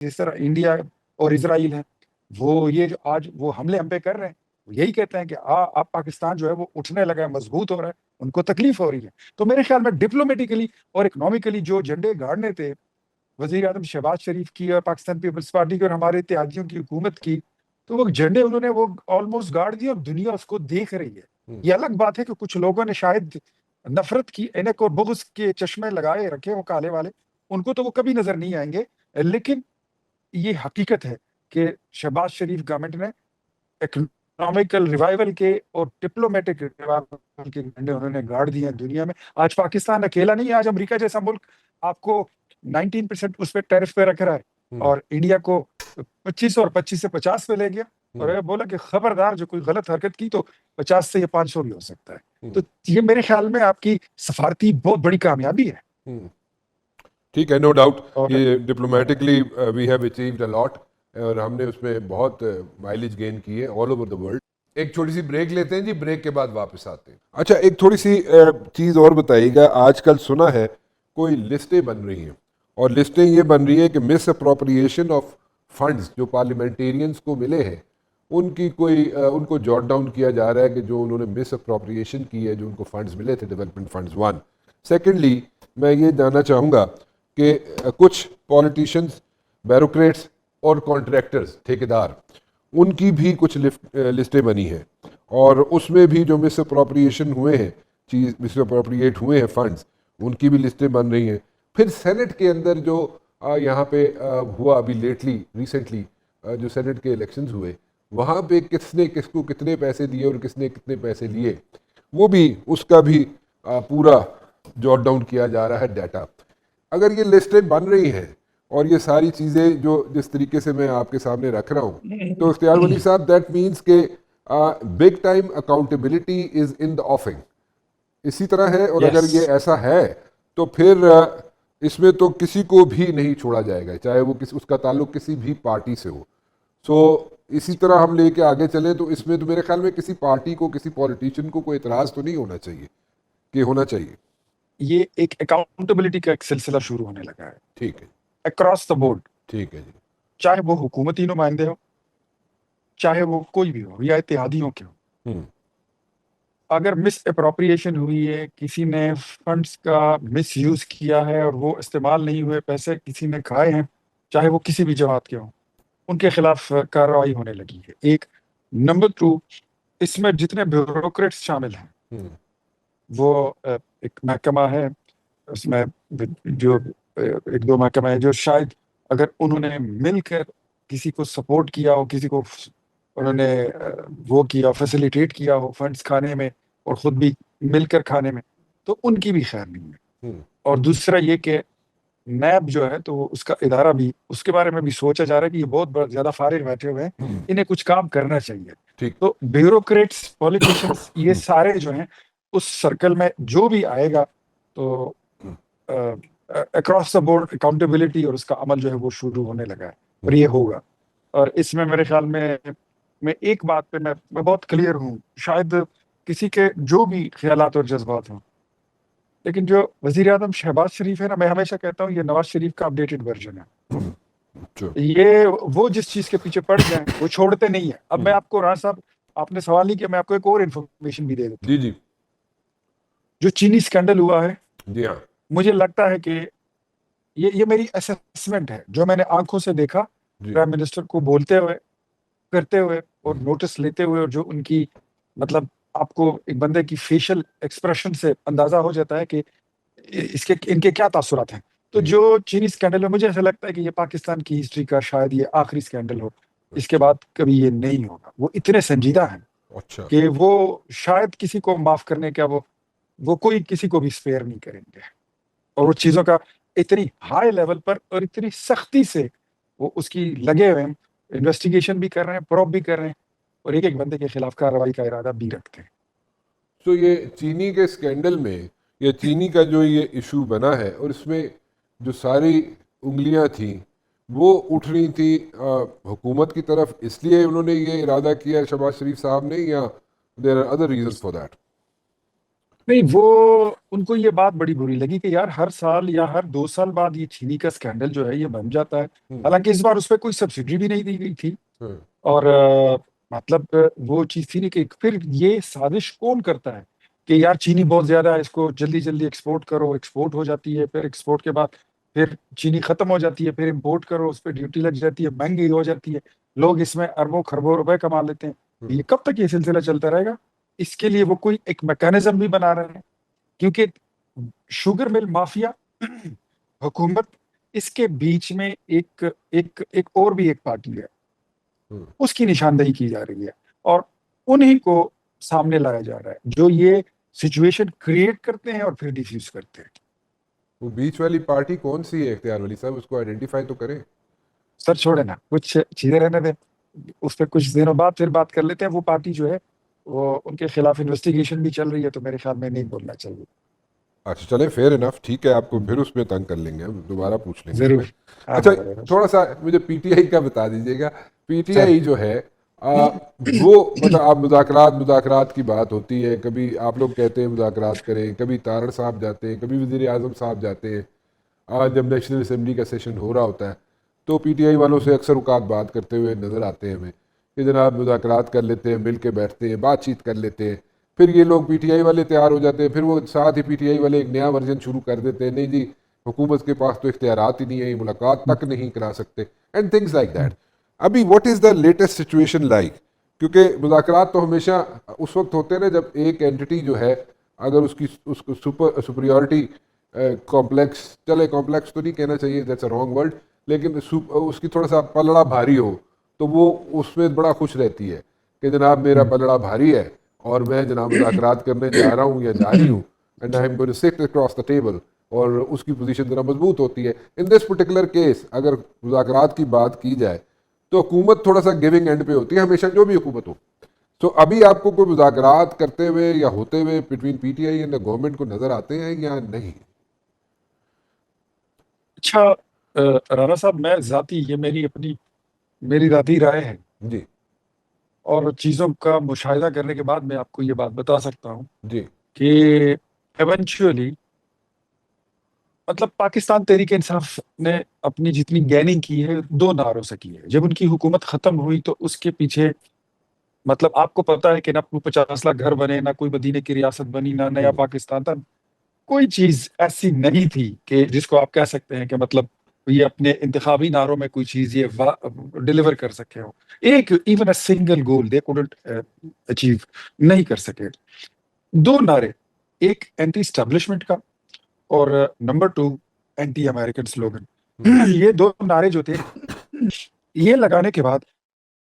جس طرح انڈیا اور اسرائیل ہے، وہ یہ جو آج وہ حملے ہم پہ کر رہے ہیں، وہ یہی کہتے ہیں کہ اب پاکستان جو ہے وہ اٹھنے لگا ہے، مضبوط ہو رہا ہے، ان کو تکلیف ہو رہی ہے۔ تو میرے خیال میں ڈپلومیٹیکلی اور اکنامکلی جو جھنڈے گاڑنے تھے وزیر اعظم شہباز شریف کی اور پاکستان پیپلز پارٹی کی اور ہمارے اتحادیوں کی حکومت کی، تو وہ جھنڈے انہوں نے وہ آلموسٹ گاڑ دیے، اور دنیا اس کو دیکھ رہی ہے۔ یہ الگ بات ہے کہ کچھ لوگوں نے شاید نفرت کی اینک اور بغض کے چشمے لگائے رکھے وہ کالے والے، ان کو تو وہ کبھی نظر نہیں آئیں گے، لیکن یہ حقیقت ہے کہ شہباز شریف گورنمنٹ نے اکنامیکل ریوائول کے اور ڈپلومیٹک ریوائول کے جھنڈے انہوں نے گاڑ دیے ہیں دنیا میں۔ آج پاکستان اکیلا نہیں ہے، آج امریکہ جیسا ملک آپ کو 19% اس پہ ٹیرف پہ رکھ رہا ہے، اور انڈیا کو 25 اور 25 سے 50 پہ لے گیا، اور بولا کہ خبردار جو کوئی غلط حرکت کی تو 50 سے یا 500 بھی ہو سکتا ہے۔ تو یہ میرے خیال میں آپ کی سفارتی بہت بڑی کامیابی ہے۔ ٹھیک ہے، نو ڈاؤٹ یہ diplomatically we have achieved a lot, اور ہم نے اس میں بہت مائلیج گین کی ہے آل اوور دا ورلڈ۔ ایک چھوٹی سی بریک لیتے ہیں جی، بریک کے بعد واپس آتے ہیں۔ اچھا، ایک تھوڑی سی چیز اور بتائیے گا، آج کل سنا ہے کوئی لسٹیں بن رہی ہیں، اور لسٹیں یہ بن رہی ہیں کہ مس اپروپریشن آف فنڈز جو پارلیمنٹیرینز کو ملے ہیں، ان کی کوئی ان کو جاٹ ڈاؤن کیا جا رہا ہے کہ جو انہوں نے مس اپروپریشن کی ہے، جو ان کو فنڈز ملے تھے ڈیولپمنٹ فنڈز۔ ون سیکنڈلی میں یہ جاننا چاہوں گا کہ کچھ پولیٹیشینز، بیوروکریٹس اور کانٹریکٹرز، ٹھیکیدار، ان کی بھی کچھ لسٹیں بنی ہیں، اور اس میں بھی جو مس اپروپریشن ہوئے ہیں، مس اپروپریٹ ہوئے ہیں فنڈز، ان کی بھی لسٹیں بن رہی ہیں۔ پھر سینٹ کے اندر جو یہاں پہ ہوا ابھی ریسنٹلی جو سینٹ کے الیکشنز ہوئے، وہاں پہ کس نے کس کو کتنے پیسے دیے اور کس نے کتنے پیسے لیے، وہ بھی اس کا بھی پورا جاٹ ڈاؤن کیا جا رہا ہے ڈیٹا۔ اگر یہ لسٹیں بن رہی ہیں اور یہ ساری چیزیں جو جس طریقے سے میں آپ کے سامنے رکھ رہا ہوں، تو اختیار ولی صاحب دیٹ مینس کہ بگ ٹائم اکاؤنٹیبلٹی از ان دا آفنگ، اسی طرح ہے۔ اور اگر یہ ایسا ہے تو پھر اس میں تو کسی کو بھی نہیں چھوڑا جائے گا، چاہے وہ اس کا تعلق کسی بھی پارٹی سے ہو۔ سو اسی طرح ہم لے کے آگے چلیں تو اس میں تو میرے خیال میں کسی پارٹی کو، کسی پولیٹیشین کو کوئی اعتراض تو نہیں ہونا چاہیے، کہ ہونا چاہیے۔ یہ ایک اکاؤنٹیبلٹی کا ایک سلسلہ شروع ہونے لگا ہے، ٹھیک ہے، اکراس دا بورڈ، ٹھیک ہے جی، چاہے وہ حکومتی نمائندے ہو، چاہے وہ کوئی بھی ہو یا اتحادیوں کے ہو۔ اگر مس اپروپریشن ہوئی ہے، کسی نے فنڈز کا مس یوز کیا ہے اور وہ استعمال نہیں ہوئے، پیسے کسی نے کھائے ہیں، چاہے وہ کسی بھی جماعت کے ہوں، ان کے خلاف کارروائی ہونے لگی ہے۔ ایک نمبر 2، اس میں جتنے بیوروکریٹس شامل ہیں، وہ ایک محکمہ ہے، اس میں جو ایک دو محکمہ ہے جو شاید اگر انہوں نے مل کر کسی کو سپورٹ کیا ہو، کسی کو انہوں نے وہ کیا، فیسیلیٹیٹ کیا ہو فنڈز کھانے میں اور خود بھی مل کر کھانے میں، تو ان کی بھی خیر نہیں ہے۔ اور دوسرا یہ کہ نیب جو ہے تو اس کا ادارہ بھی، اس کے بارے میں بھی سوچا جا رہا ہے کہ یہ بہت زیادہ فارغ بیٹھے ہوئے ہیں، انہیں کچھ کام کرنا چاہیے۔ تو بیوروکریٹس، پولیٹیشنز، یہ سارے جو ہیں اس سرکل میں جو بھی آئے گا، تو اکراس دا بورڈ اکاؤنٹیبلٹی اور اس کا عمل جو ہے وہ شروع ہونے لگا ہے، اور یہ ہوگا۔ اور اس میں میرے خیال میں ایک بات پہ میں بہت کلیئر ہوں، شاید کسی کے جو بھی خیالات اور جذبات ہوں، لیکن جو وزیر اعظم شہباز شریف ہے نا، میں ہمیشہ کہتا ہوں یہ نواز شریف کا اپڈیٹڈ ورژن ہے۔ یہ وہ جس چیز کے پیچھے پڑ جائیں وہ چھوڑتے نہیں ہیں۔ اب میں آپ کو، راز صاحب آپ نے سوال نہیں کیا، میں آپ کو ایک اور انفارمیشن بھی دے دیتا ہوں۔ جو چینی اسکینڈل ہوا ہے، جی ہاں، مجھے لگتا ہے کہ یہ میری اسیسمنٹ ہے، جو میں نے آنکھوں سے دیکھا پرائم منسٹر کو بولتے ہوئے، کرتے ہوئے اور نوٹس لیتے ہوئے، اور جو ان کی مطلب آپ کو ایک بندے کی فیشل ایکسپریشن سے اندازہ ہو جاتا ہے کہ ان کے کیا تاثرات ہیں۔ تو جو چینی اسکینڈل ہے، مجھے ایسا لگتا ہے کہ یہ پاکستان کی ہسٹری کا شاید یہ آخری اسکینڈل ہو، اس کے بعد کبھی یہ نہیں ہوگا۔ وہ اتنے سنجیدہ ہیں کہ وہ شاید کسی کو معاف کرنے کا وہ کوئی کسی کو بھی اسپیئر نہیں کریں گے، اور وہ چیزوں کا اتنی ہائی لیول پر اور اتنی سختی سے وہ اس کی لگے ہوئے ہیں، انویسٹیگیشن بھی کر رہے ہیں، پروب بھی کر رہے ہیں، اور ایک بندے کے خلاف کارروائی کا ارادہ بھی رکھتے ہیں۔ تو یہ چینی کے اسکینڈل میں، یا چینی کا جو یہ ایشو بنا ہے، اور اس میں جو ساری انگلیاں تھیں وہ اٹھ رہی تھی حکومت کی طرف، اس لیے انہوں نے یہ ارادہ کیا شہباز شریف صاحب نے، یا there are other reasons for that? نہیں، وہ ان کو یہ بات بڑی بری لگی کہ یار ہر سال یا ہر 2 سال بعد یہ چینی کا اسکینڈل جو ہے یہ بن جاتا ہے. حالانکہ اس بار اس پہ کوئی سبسڈی بھی نہیں دی گئی تھی. اور مطلب وہ چیز تھی نہیں کہ پھر یہ سازش کون کرتا ہے کہ یار چینی بہت زیادہ ہے، اس کو جلدی جلدی ایکسپورٹ کرو. ایکسپورٹ ہو جاتی ہے، پھر ایکسپورٹ کے بعد پھر چینی ختم ہو جاتی ہے، پھر امپورٹ کرو، اس پہ ڈیوٹی لگ جاتی ہے، مہنگی ہو جاتی ہے، لوگ اس میں اربوں خربوں روپے کما لیتے ہیں. یہ کب تک یہ سلسلہ چلتا رہے گا؟ اس کے لیے وہ کوئی ایک میکانزم بھی بنا رہے ہیں، کیونکہ شوگر مل مافیا حکومت اس کے بیچ میں ایک اور بھی ایک پارٹی ہے، اس کی نشاندہی کی جا رہی ہے اور انہی کو سامنے لایا جا رہا ہے جو یہ سچویشن کریٹ کرتے ہیں اور پھر ڈیفیوز کرتے ہیں. وہ بیچ والی پارٹی کون سی ہے اختیار ولی صاحب؟ اس کو آئیڈینٹیفائی تو کریں. سر چھوڑے نا، کچھ چیزیں رہنے دیں، اس پہ کچھ دنوں بعد پھر بات کر لیتے ہیں. وہ پارٹی جو ہے وہ ان کے خلاف انویسٹیگیشن بھی چل رہی ہے، تو میرے خیال میں نہیں بولنا چاہیے. اچھا چلیں، فیئر انف، ٹھیک ہے، آپ کو پھر اس میں تنگ کر لیں گے، ہم دوبارہ پوچھ لیں گے. ضرور. اچھا تھوڑا سا مجھے پی ٹی آئی کا بتا دیجیے گا. پی ٹی آئی جو ہے وہ مطلب آپ مذاکرات کی بات ہوتی ہے، کبھی آپ لوگ کہتے ہیں مذاکرات کریں، کبھی تارڑ صاحب جاتے ہیں، کبھی وزیر اعظم صاحب جاتے ہیں. آج جب نیشنل اسمبلی کا سیشن ہو رہا ہوتا ہے تو پی ٹی آئی والوں سے اکثر اوقات بات کرتے ہوئے نظر آتے ہیں ہمیں کہ جناب مذاکرات کر لیتے ہیں، مل کے بیٹھتے ہیں، بات چیت کر لیتے ہیں. پھر یہ لوگ پی ٹی آئی والے تیار ہو جاتے ہیں، پھر وہ ساتھ ہی پی ٹی آئی والے ایک نیا ورژن شروع کر دیتے ہیں، نہیں جی حکومت کے پاس تو اختیارات ہی نہیں ہے، ملاقات تک نہیں کرا سکتے، اینڈ تھنگز لائک دیٹ. ابھی what is the latest situation like? کیونکہ مذاکرات تو ہمیشہ اس وقت ہوتے ہیں نا جب ایک اینٹی جو ہے اگر اس کو سپریورٹی کمپلیکس، چلے کمپلیکس تو نہیں کہنا چاہیے، دیٹس اے رانگ ورڈ، لیکن اس کی تھوڑا سا پلڑا بھاری ہو تو وہ اس میں بڑا خوش رہتی ہے کہ جناب میرا پلڑا بھاری ہے اور میں جناب مذاکرات کرنے جا رہا ہوں یا جا رہی ہوں، and I am going to sit across the table, اور اس کی پوزیشن ذرا مضبوط ہوتی ہے. ان دس پرٹیکولر کیس اگر مذاکرات کی بات کی جائے تو حکومت تھوڑا سا گیونگ اینڈ پہ ہوتی ہے ہمیشہ، جو بھی حکومت ہو. تو ابھی آپ کو کوئی مذاکرات کرتے ہوئے یا ہوتے ہوئے between P T I and government کو نظر آتے ہیں یا نہیں؟ اچھا رانا صاحب، میں ذاتی، یہ میری ذاتی رائے ہے جی اور چیزوں کا مشاہدہ کرنے کے بعد میں آپ کو یہ بات بتا سکتا ہوں جی کہ ایونچولی مطلب پاکستان تحریک انصاف نے اپنی جتنی گیننگ کی ہے 2 نعروں سے کی ہے. جب ان کی حکومت ختم ہوئی تو اس کے پیچھے مطلب آپ کو پتا ہے کہ نہ 50 لاکھ گھر بنے، نہ کوئی مدینے کی ریاست بنی، نہ نیا پاکستان تھا. کوئی چیز ایسی نہیں تھی کہ جس کو آپ کہہ سکتے ہیں کہ مطلب یہ اپنے انتخابی نعروں میں کوئی چیز یہ ڈیلیور کر سکے ہو. ایک even a single goal they couldn't achieve, نہیں کر سکے. 2 نعرے، ایک اینٹی اسٹیبلشمنٹ کا اور نمبر 2 اینٹی امریکن سلوگن. یہ 2 نعرے جو تھے یہ لگانے کے بعد